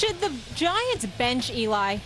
Should the Giants bench Eli?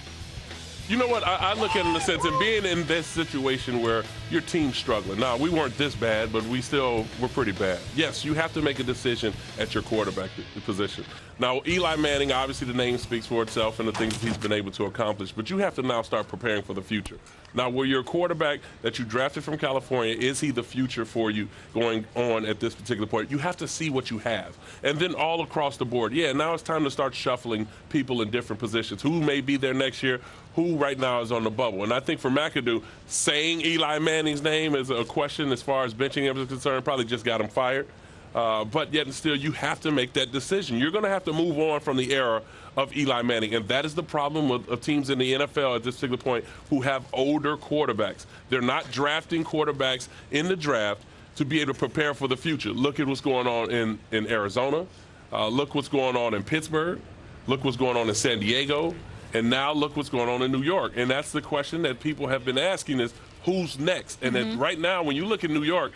You know what? I look at it in the sense of being in this situation where your team's struggling. Now, we weren't this bad, but we still were pretty bad. Yes, you have to make a decision at your quarterback position. Now, Eli Manning, obviously the name speaks for itself and the things he's been able to accomplish, but you have to now start preparing for the future. Now, will your quarterback that you drafted from California, is he the future for you going on at this particular point? You have to see what you have. And then all across the board, yeah, now it's time to start shuffling people in different positions. Who may be there next year? Who right now is on the bubble? And I think for McAdoo, saying Eli Manning's name is a question as far as benching him is concerned, probably just got him fired. But yet and still, you have to make that decision. You're going to have to move on from the era of Eli Manning. And that is the problem of teams in the NFL at this particular point who have older quarterbacks. They're not drafting quarterbacks in the draft to be able to prepare for the future. Look at what's going on in Arizona. Look what's going on in Pittsburgh. Look what's going on in San Diego. And now look what's going on in New York. And that's the question that people have been asking is, who's next? And that right now, when you look at New York,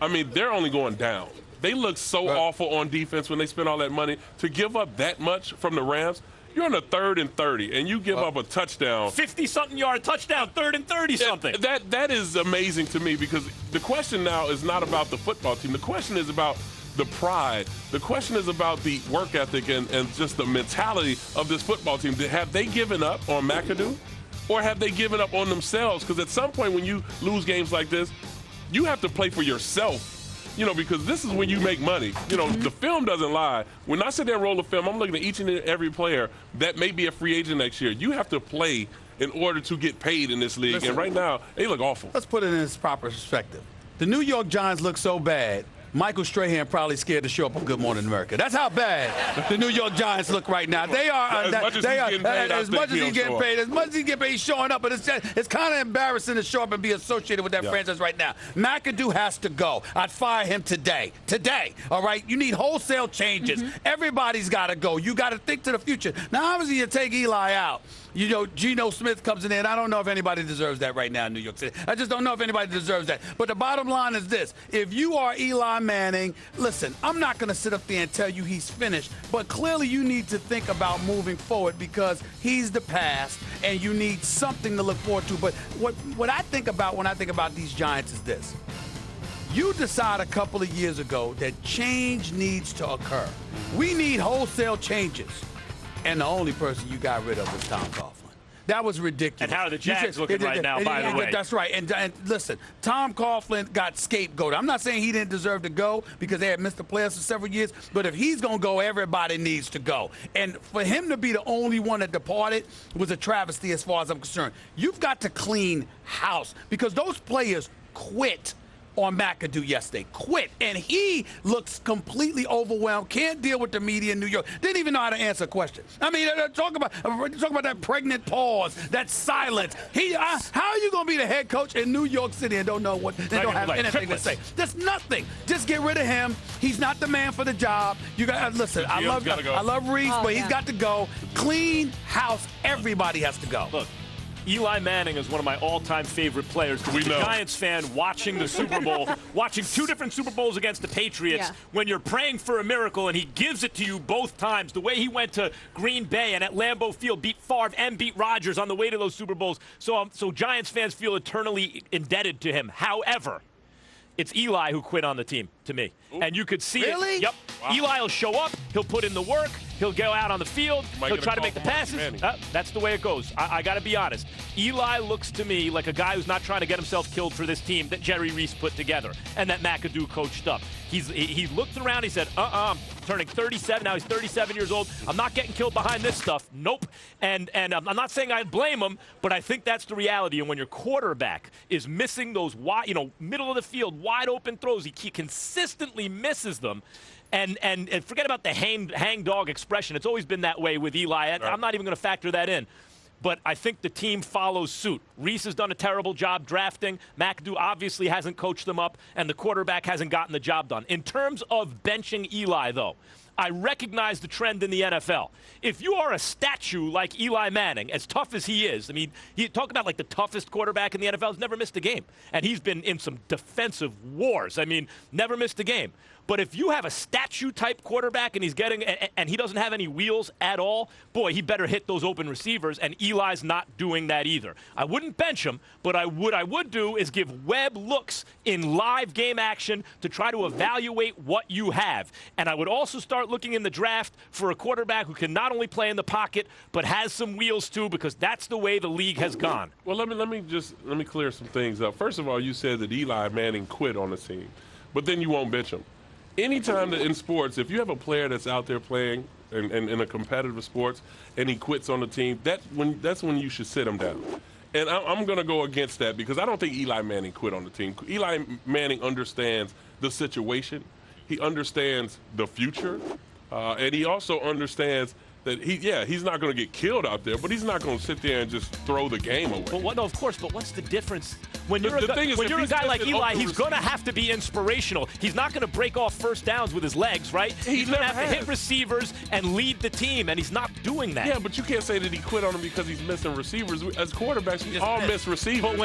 I mean, they're only going down. They look so awful on defense when they spend all that money. To give up that much from the Rams, you're on a 3rd and 30, and you give up a touchdown. 50-something yard touchdown, 3rd and 30-something. That is amazing to me because the question now is not about the football team. The question is about the pride. The question is about the work ethic and just the mentality of this football team. Have they given up on McAdoo, or have they given up on themselves? Because at some point when you lose games like this, you have to play for yourself. You know, because this is when you make money. You know, the film doesn't lie. When I sit there and roll the film, I'm looking at each and every player that may be a free agent next year. You have to play in order to get paid in this league. Listen, and right now, they look awful. Let's put it in its proper perspective. The New York Giants look so bad, Michael Strahan probably scared to show up on Good Morning America. That's how bad the New York Giants look right now. They are as much as he's getting paid, he's showing up. But it's kind of embarrassing to show up and be associated with that franchise right now. McAdoo has to go. I'd fire him today. Today, all right? You need wholesale changes. Everybody's got to go. You got to think to the future. Now, obviously, you take Eli out. You know, Geno Smith comes in. I don't know if anybody deserves that right now in New York City. I just don't know if anybody deserves that. But the bottom line is this. If you are Eli Manning, listen, I'm not going to sit up there and tell you he's finished. But clearly you need to think about moving forward because he's the past and you need something to look forward to. But what I think about when I think about these Giants is this. You decide a couple of years ago that change needs to occur. We need wholesale changes. And the only person you got rid of was Tom Coughlin. That was ridiculous. And how are the Jags looking right now, by the way? That's right. And listen, Tom Coughlin got scapegoated. I'm not saying he didn't deserve to go because they had missed the playoffs for several years, but if he's going to go, everybody needs to go. And for him to be the only one that departed was a travesty as far as I'm concerned. You've got to clean house because those players quit on McAdoo yesterday. Quit. And he looks completely overwhelmed, can't deal with the media in New York, didn't even know how to answer a question. I mean, talk about that pregnant pause, that silence. How are you going to be the head coach in New York City and don't know what, they don't have anything to say? There's nothing. Just get rid of him. He's not the man for the job. You got listen, I love Reese, but he's got to go. Clean house. Everybody has to go. Look, Eli Manning is one of my all-time favorite players. As a Giants fan, watching the Super Bowl, watching 2 different Super Bowls against the Patriots, when you're praying for a miracle and he gives it to you both times. The way he went to Green Bay and at Lambeau Field beat Favre and beat Rodgers on the way to those Super Bowls. So Giants fans feel eternally indebted to him. However, it's Eli who quit on the team, to me. Ooh. And you could see it. Yep. Wow. Eli will show up. He'll put in the work. He'll go out on the field. He'll try to make the passes. That's the way it goes. I got to be honest. Eli looks to me like a guy who's not trying to get himself killed for this team that Jerry Reese put together and that McAdoo coached up. He looked around. He said, I'm turning 37. Now he's 37 years old. I'm not getting killed behind this stuff. Nope. And I'm not saying I blame him, but I think that's the reality. And when your quarterback is missing those middle of the field, wide open throws, he consistently misses them. And forget about the hang dog expression. It's always been that way with Eli. I'm not even going to factor that in. But I think the team follows suit. Reese has done a terrible job drafting. McAdoo obviously hasn't coached them up, and the quarterback hasn't gotten the job done. In terms of benching Eli, though, I recognize the trend in the NFL. If you are a statue like Eli Manning, as tough as he is, I mean, you talk about like the toughest quarterback in the NFL, has never missed a game. And he's been in some defensive wars. I mean, never missed a game. But if you have a statue-type quarterback and he's getting and he doesn't have any wheels at all, boy, he better hit those open receivers, and Eli's not doing that either. I wouldn't bench him, but I would do is give Webb looks in live game action to try to evaluate what you have. And I would also start looking in the draft for a quarterback who can not only play in the pocket but has some wheels too, because that's the way the league has gone. Well, let me clear some things up. First of all, you said that Eli Manning quit on the team, but then you won't bench him. Anytime that in sports, if you have a player that's out there playing in a competitive sports and he quits on the team, that's when you should sit him down. And I'm going to go against that because I don't think Eli Manning quit on the team. Eli Manning understands the situation. He understands the future. And he also understands that he's not going to get killed out there, but he's not going to sit there and just throw the game away. But no, of course, but what's the difference? When you're The thing is, when you're a guy like Eli, he's going to receiver- have to be inspirational. He's not going to break off first downs with his legs, right? He's going to have to hit receivers and lead the team, and he's not doing that. Yeah, but you can't say that he quit on him because he's missing receivers. As quarterbacks, we all miss receivers. But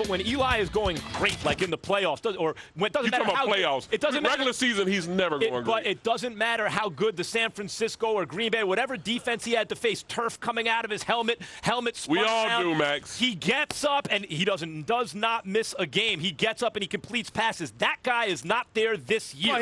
when Eli is going great, like in the playoffs, or when it doesn't You're matter talking how about playoffs. it doesn't matter. Regular season, he's never going great. But it doesn't matter how good the San Francisco or Green Bay, whatever defense he had to face, turf coming out of his helmet spun We all out. do, Max. He gets up and he does not miss a game. He gets up and he completes passes. That guy is not there this year.